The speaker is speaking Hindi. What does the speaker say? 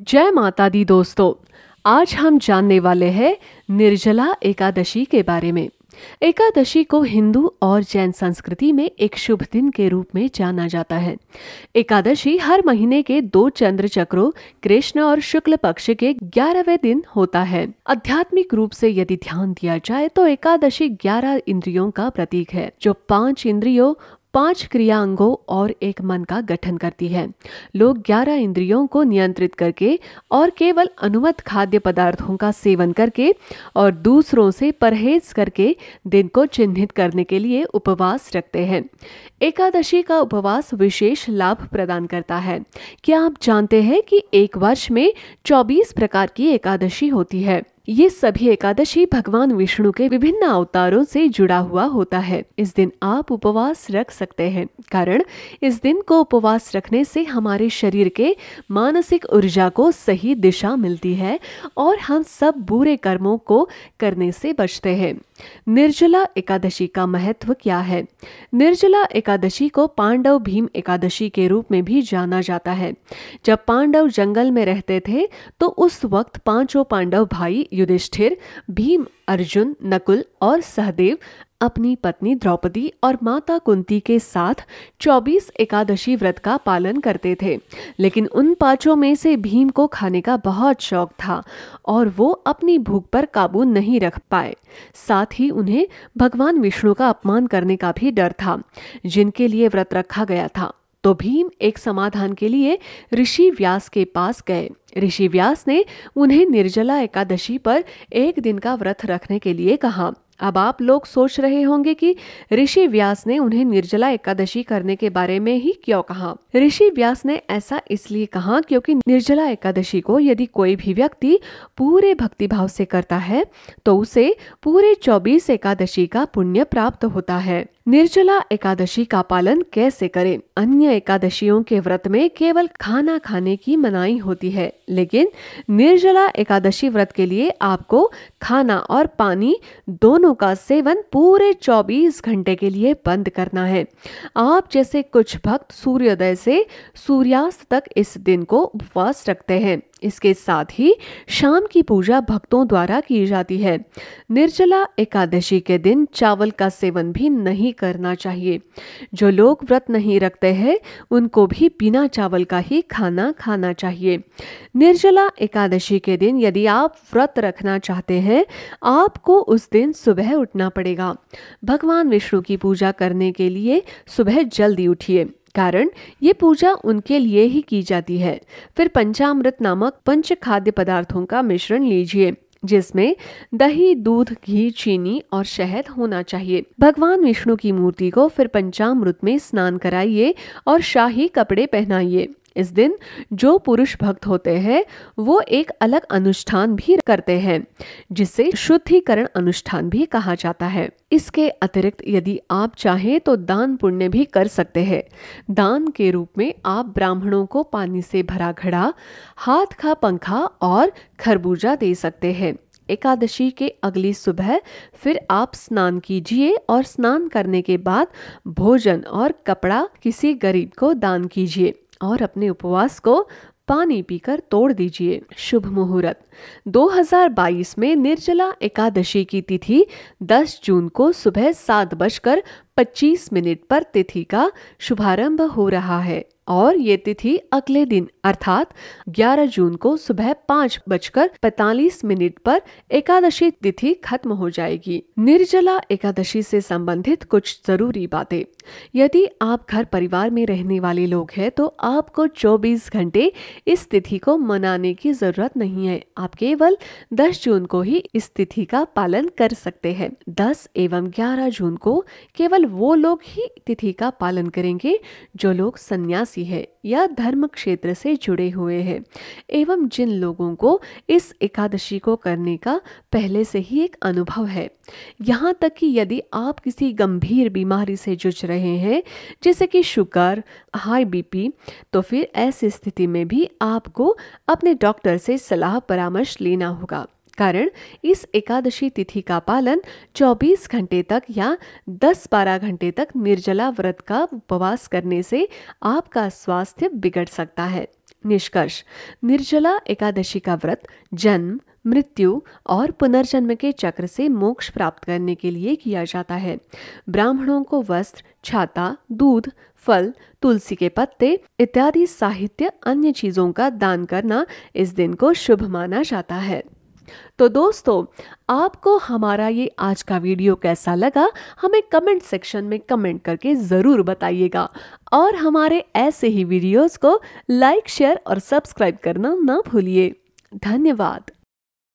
जय माता दी दोस्तों। आज हम जानने वाले हैं निर्जला एकादशी के बारे में। एकादशी को हिंदू और जैन संस्कृति में एक शुभ दिन के रूप में जाना जाता है। एकादशी हर महीने के 2 चंद्र चक्रों कृष्ण और शुक्ल पक्ष के 11वें दिन होता है। आध्यात्मिक रूप से यदि ध्यान दिया जाए तो एकादशी 11 इंद्रियों का प्रतीक है, जो 5 इंद्रियों, 5 क्रिया अंगों और एक मन का गठन करती है। लोग 11 इंद्रियों को नियंत्रित करके और केवल अनुमत खाद्य पदार्थों का सेवन करके और दूसरों से परहेज करके दिन को चिन्हित करने के लिए उपवास रखते हैं। एकादशी का उपवास विशेष लाभ प्रदान करता है। क्या आप जानते हैं कि एक वर्ष में 24 प्रकार की एकादशी होती है? ये सभी एकादशी भगवान विष्णु के विभिन्न अवतारों से जुड़ा हुआ होता है। इस दिन आप उपवास रख सकते हैं, कारण इस दिन को उपवास रखने से हमारे शरीर के मानसिक ऊर्जा को सही दिशा मिलती है और हम सब बुरे कर्मों को करने से बचते हैं। निर्जला एकादशी का महत्व क्या है? निर्जला एकादशी को पांडव भीम एकादशी के रूप में भी जाना जाता है। जब पांडव जंगल में रहते थे तो उस वक्त 5 पांडव भाई युधिष्ठिर, भीम, अर्जुन, नकुल और सहदेव अपनी पत्नी द्रौपदी और माता कुंती के साथ 24 एकादशी व्रत का पालन करते थे। लेकिन उन 5 में से भीम को खाने का बहुत शौक था और वो अपनी भूख पर काबू नहीं रख पाए। साथ ही उन्हें भगवान विष्णु का अपमान करने का भी डर था, जिनके लिए व्रत रखा गया था। तो भीम एक समाधान के लिए ऋषि व्यास के पास गए। ऋषि व्यास ने उन्हें निर्जला एकादशी पर एक दिन का व्रत रखने के लिए कहा। अब आप लोग सोच रहे होंगे कि ऋषि व्यास ने उन्हें निर्जला एकादशी करने के बारे में ही क्यों कहा? ऋषि व्यास ने ऐसा इसलिए कहा क्योंकि निर्जला एकादशी को यदि कोई भी व्यक्ति पूरे भक्तिभाव से करता है तो उसे पूरे 24 एकादशी का पुण्य प्राप्त होता है। निर्जला एकादशी का पालन कैसे करें? अन्य एकादशियों के व्रत में केवल खाना खाने की मनाही होती है, लेकिन निर्जला एकादशी व्रत के लिए आपको खाना और पानी दोनों का सेवन पूरे 24 घंटे के लिए बंद करना है। आप जैसे कुछ भक्त सूर्योदय से सूर्यास्त तक इस दिन को उपवास रखते हैं। इसके साथ ही शाम की पूजा भक्तों द्वारा की जाती है। निर्जला एकादशी के दिन चावल का सेवन भी नहीं करना चाहिए। जो लोग व्रत नहीं रखते हैं उनको भी बिना चावल का ही खाना खाना चाहिए। निर्जला एकादशी के दिन यदि आप व्रत रखना चाहते हैं, आपको उस दिन सुबह उठना पड़ेगा। भगवान विष्णु की पूजा करने के लिए सुबह जल्दी उठिए, कारण ये पूजा उनके लिए ही की जाती है। फिर पंचामृत नामक पंच खाद्य पदार्थों का मिश्रण लीजिए, जिसमें दही, दूध, घी, चीनी और शहद होना चाहिए। भगवान विष्णु की मूर्ति को फिर पंचामृत में स्नान कराइए और शाही कपड़े पहनाइए। इस दिन जो पुरुष भक्त होते हैं वो एक अलग अनुष्ठान भी करते हैं, जिसे शुद्धिकरण अनुष्ठान भी कहा जाता है। इसके अतिरिक्त यदि आप चाहें तो दान पुण्य भी कर सकते हैं। दान के रूप में आप ब्राह्मणों को पानी से भरा घड़ा, हाथ का पंखा और खरबूजा दे सकते हैं। एकादशी के अगली सुबह फिर आप स्नान कीजिए और स्नान करने के बाद भोजन और कपड़ा किसी गरीब को दान कीजिए और अपने उपवास को पानी पीकर तोड़ दीजिए। शुभ मुहूर्त 2022 में निर्जला एकादशी की तिथि 10 जून को सुबह 7:25 पर तिथि का शुभारंभ हो रहा है और ये तिथि अगले दिन अर्थात 11 जून को सुबह 5:45 पर एकादशी तिथि खत्म हो जाएगी। निर्जला एकादशी से संबंधित कुछ जरूरी बातें। यदि आप घर परिवार में रहने वाले लोग हैं तो आपको 24 घंटे इस तिथि को मनाने की जरूरत नहीं है। आप केवल 10 जून को ही इस तिथि का पालन कर सकते हैं। 10 एवं 11 जून को केवल वो लोग ही तिथि का पालन करेंगे जो लोग सन्यासी है या धर्म क्षेत्र से जुड़े हुए हैं, एवं जिन लोगों को इस एकादशी को करने का पहले से ही एक अनुभव है। यहाँ तक कि यदि आप किसी गंभीर बीमारी से जूझ रहे हैं, जैसे कि शुगर, हाई बीपी, तो फिर ऐसी स्थिति में भी आपको अपने डॉक्टर से सलाह परामर्श लेना होगा, कारण इस एकादशी तिथि का पालन 24 घंटे तक या 10-12 घंटे तक निर्जला व्रत का उपवास करने से आपका स्वास्थ्य बिगड़ सकता है। निष्कर्ष, निर्जला एकादशी का व्रत जन्म, मृत्यु और पुनर्जन्म के चक्र से मोक्ष प्राप्त करने के लिए किया जाता है। ब्राह्मणों को वस्त्र, छाता, दूध, फल, तुलसी के पत्ते इत्यादि साहित्य अन्य चीजों का दान करना इस दिन को शुभ माना जाता है। तो दोस्तों, आपको हमारा ये आज का वीडियो कैसा लगा हमें कमेंट सेक्शन में कमेंट करके ज़रूर बताइएगा और हमारे ऐसे ही वीडियोस को लाइक, शेयर और सब्सक्राइब करना ना भूलिए। धन्यवाद।